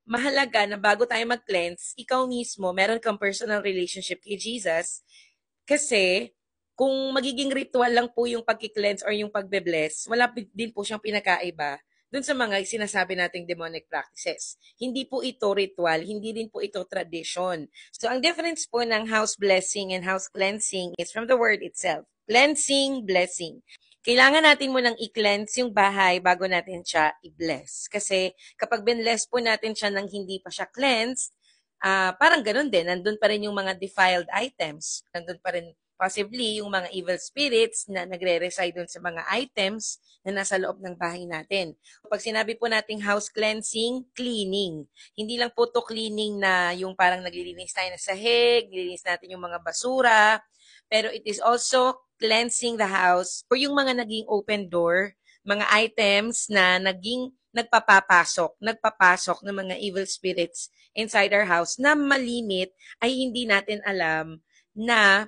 mahalaga na bago tayo mag-cleanse, ikaw mismo, meron kang personal relationship kay Jesus. Kasi, kung magiging ritual lang po yung pag-cleanse or yung pagbe-bless, wala din po siyang pinakaiba dun sa mga sinasabi nating demonic practices. Hindi po ito ritual, hindi din po ito tradition. So, ang difference po ng house blessing and house cleansing is from the word itself. Cleansing, blessing. Kailangan natin munang i-cleanse yung bahay bago natin siya i-bless. Kasi kapag binless po natin siya nang hindi pa siya cleansed, parang ganun din. Nandun pa rin yung mga defiled items. Nandun pa rin possibly yung mga evil spirits na nagre-reside dun sa mga items na nasa loob ng bahay natin. Pag sinabi po nating house cleansing, cleaning. Hindi lang po to cleaning na yung parang naglilinis tayo ng sahig, nililinis natin yung mga basura, pero it is also cleansing the house or yung mga naging open door, mga items na nagpapasok ng mga evil spirits inside our house na malimit ay hindi natin alam na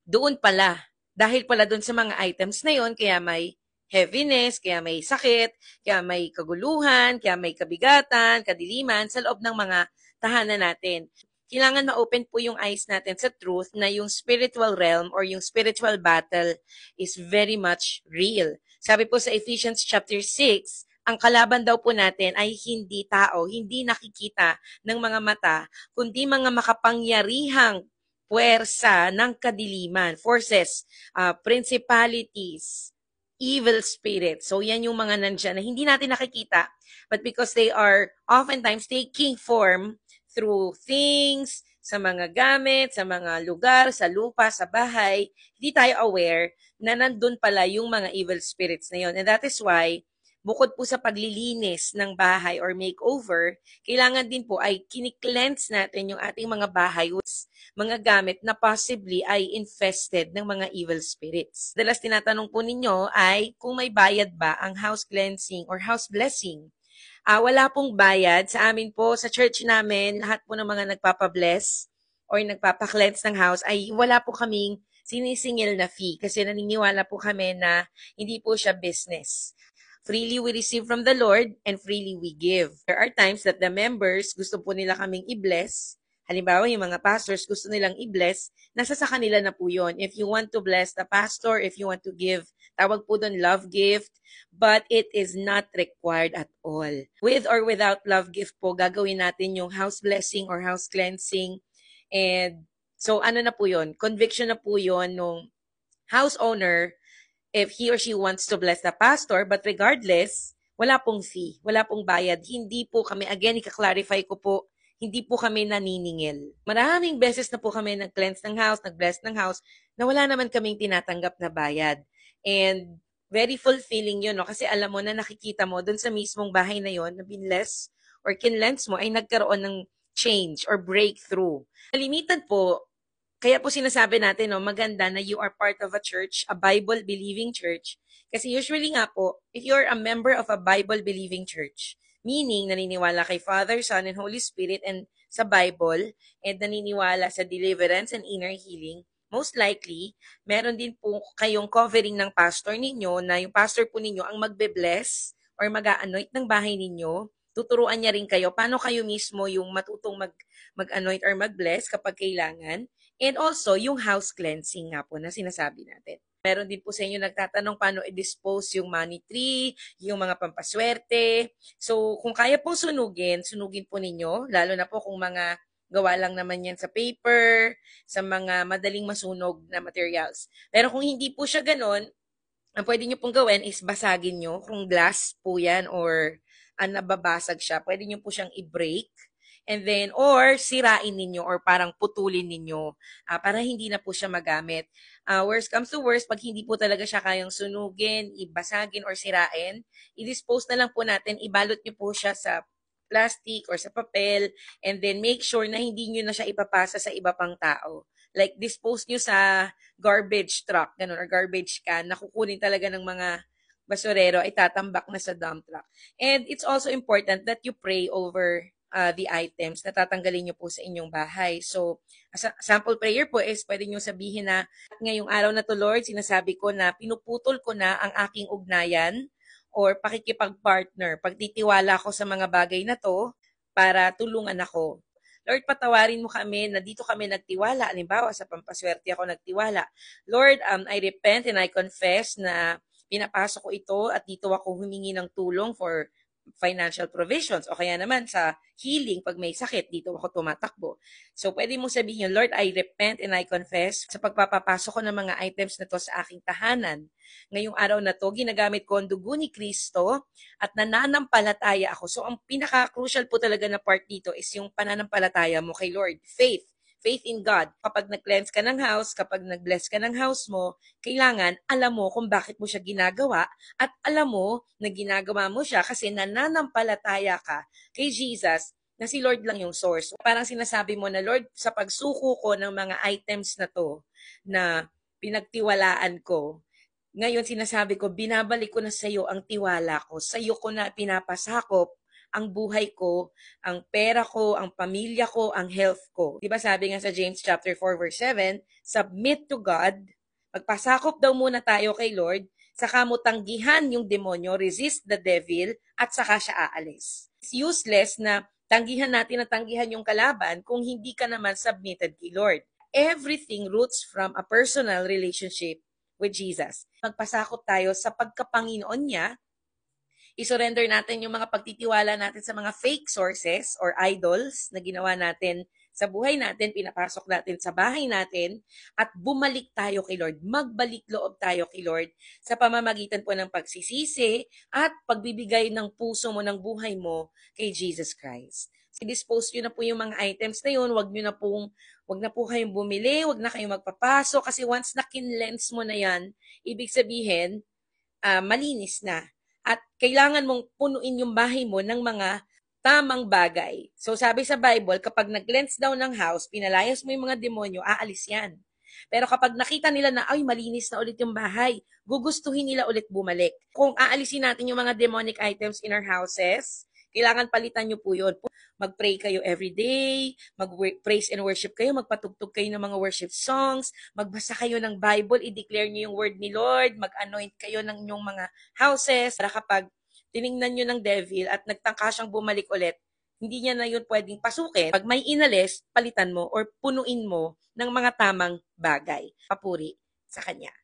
doon pala. Dahil pala doon sa mga items na yon, kaya may heaviness, kaya may sakit, kaya may kaguluhan, kaya may kabigatan, kadiliman sa loob ng mga tahanan natin. Kailangan ma-open po yung eyes natin sa truth na yung spiritual realm or yung spiritual battle is very much real. Sabi po sa Ephesians chapter 6, ang kalaban daw po natin ay hindi tao, hindi nakikita ng mga mata, kundi mga makapangyarihang puwersa ng kadiliman, forces, principalities, evil spirits. So yan yung mga nandyan na hindi natin nakikita, but because they are oftentimes taking form through things, sa mga gamit, sa mga lugar, sa lupa, sa bahay, hindi tayo aware na nandun pala yung mga evil spirits na yun. And that is why, bukod po sa paglilinis ng bahay or makeover, kailangan din po ay kini-cleanse natin yung ating mga bahay, mga gamit na possibly ay infested ng mga evil spirits. Dalas tinatanong po ninyo ay kung may bayad ba ang house cleansing or house blessing. Wala pong bayad. Sa amin po, sa church namin, lahat po ng mga nagpapabless or nagpapa-cleanse ng house ay wala po kaming sinisingil na fee kasi naniniwala po kami na hindi po siya business. Freely we receive from the Lord and freely we give. There are times that the members gusto po nila kaming i-bless. Halimbawa, yung mga pastors gusto nilang i-bless, nasa sa kanila na po yun. If you want to bless the pastor, if you want to give, tawag po doon love gift, but it is not required at all. With or without love gift po, gagawin natin yung house blessing or house cleansing. And so ano na po yun? Conviction na po yun nung house owner if he or she wants to bless the pastor, but regardless, wala pong fee, wala pong bayad. Hindi po kami, again, ika-clarify ko po, hindi po kami naniningil. Maraming beses na po kami nag-cleanse ng house, nag-bless ng house, na wala naman kaming tinatanggap na bayad. And very fulfilling yun, no? Kasi alam mo na nakikita mo dun sa mismong bahay na yun, na binless or kinlens mo, ay nagkaroon ng change or breakthrough. Kalimitan po, kaya po sinasabi natin, no, maganda na you are part of a church, a Bible-believing church. Kasi usually nga po, if you're a member of a Bible-believing church, meaning naniniwala kay Father, Son, and Holy Spirit and sa Bible, and naniniwala sa deliverance and inner healing, most likely, meron din po kayong covering ng pastor ninyo na yung pastor po ninyo ang magbe-bless or mag-a-anoint ng bahay ninyo. Tuturuan niya rin kayo paano kayo mismo yung matutong mag-anoint or mag-bless kapag kailangan. And also, yung house cleansing nga po na sinasabi natin. Meron din po sa inyo nagtatanong paano i-dispose yung money tree, yung mga pampaswerte. So, kung kaya pong sunugin po ninyo, lalo na po kung mga gawa lang naman yan sa paper, sa mga madaling masunog na materials. Pero kung hindi po siya ganon, ang pwede nyo pong gawin is basagin nyo. Kung glass po yan or nababasag siya, pwede nyo po siyang i-break. And then, or sirain ninyo or parang putulin ninyo para hindi na po siya magamit. Worst comes to worst, pag hindi po talaga siya kayang sunugin, ibasagin or sirain, i-dispose na lang po natin, ibalot nyo po siya sa plastic or sa papel, and then make sure na hindi nyo na siya ipapasa sa iba pang tao. Like, dispose nyo sa garbage truck, ganun, or garbage can, na kukunin talaga ng mga basurero, ay tatambak na sa dump truck. And it's also important that you pray over the items na tatanggalin nyo po sa inyong bahay. So, sample prayer po is pwede nyo sabihin na ngayong araw na to, Lord, sinasabi ko na pinuputol ko na ang aking ugnayan or pakikipag-partner. Pagtitiwala ko sa mga bagay na to, para tulungan ako. Lord, patawarin mo kami na dito kami nagtiwala. Halimbawa, sa pampaswerte ako nagtiwala. Lord, I repent and I confess na pinapasok ko ito at dito ako humingi ng tulong for financial provisions o kaya naman sa healing pag may sakit, dito ako tumatakbo. So, pwede mong sabihin yun, Lord, I repent and I confess sa pagpapapasok ko ng mga items na to sa aking tahanan. Ngayong araw na to, ginagamit ko ang dugo ni Kristo at nananampalataya ako. So, ang pinaka-crucial po talaga na part dito is yung pananampalataya mo kay Lord. Faith in God. Kapag nag-cleanse ka ng house, kapag nag-bless ka ng house mo, kailangan alam mo kung bakit mo siya ginagawa at alam mo na ginagawa mo siya kasi nananampalataya ka kay Jesus na si Lord lang yung source. Parang sinasabi mo na, Lord, sa pagsuko ko ng mga items na to na pinagtiwalaan ko, ngayon sinasabi ko, binabalik ko na sa iyo ang tiwala ko. Sa iyo ko na pinapasakop ang buhay ko, ang pera ko, ang pamilya ko, ang health ko. Diba sabi nga sa James chapter 4 verse 7, submit to God, magpasakop daw muna tayo kay Lord, saka mo tanggihan yung demonyo, resist the devil, at saka siya aalis. It's useless na tanggihan natin at tanggihan yung kalaban kung hindi ka naman submitted kay Lord. Everything roots from a personal relationship with Jesus. Magpasakop tayo sa pagkapanginoon niya, isurrender natin yung mga pagtitiwala natin sa mga fake sources or idols na ginawa natin sa buhay natin, pinapasok natin sa bahay natin, at bumalik tayo kay Lord. Magbalik loob tayo kay Lord sa pamamagitan po ng pagsisisi at pagbibigay ng puso mo, ng buhay mo kay Jesus Christ. I-dispose nyo na po yung mga items na yun. Wag na po kayong bumili, wag na kayong magpapasok kasi once na kinlens mo na yan, ibig sabihin, malinis na. At kailangan mong punuin yung bahay mo ng mga tamang bagay. So sabi sa Bible, kapag nag-cleanse daw ng house, pinalayas mo yung mga demonyo, aalis yan. Pero kapag nakita nila na, ay, malinis na ulit yung bahay, gugustuhin nila ulit bumalik. Kung aalisin natin yung mga demonic items in our houses, kailangan palitan nyo po yun. Mag-pray kayo every day, mag-praise and worship kayo, magpatugtog kayo ng mga worship songs, magbasa kayo ng Bible, i-declare nyo yung word ni Lord, mag-anoint kayo ng inyong mga houses, para kapag tiningnan nyo ng devil at nagtangka siyang bumalik ulit, hindi niya na yun pwedeng pasukin. Pag may inalis, palitan mo or punuin mo ng mga tamang bagay. Papuri sa kanya.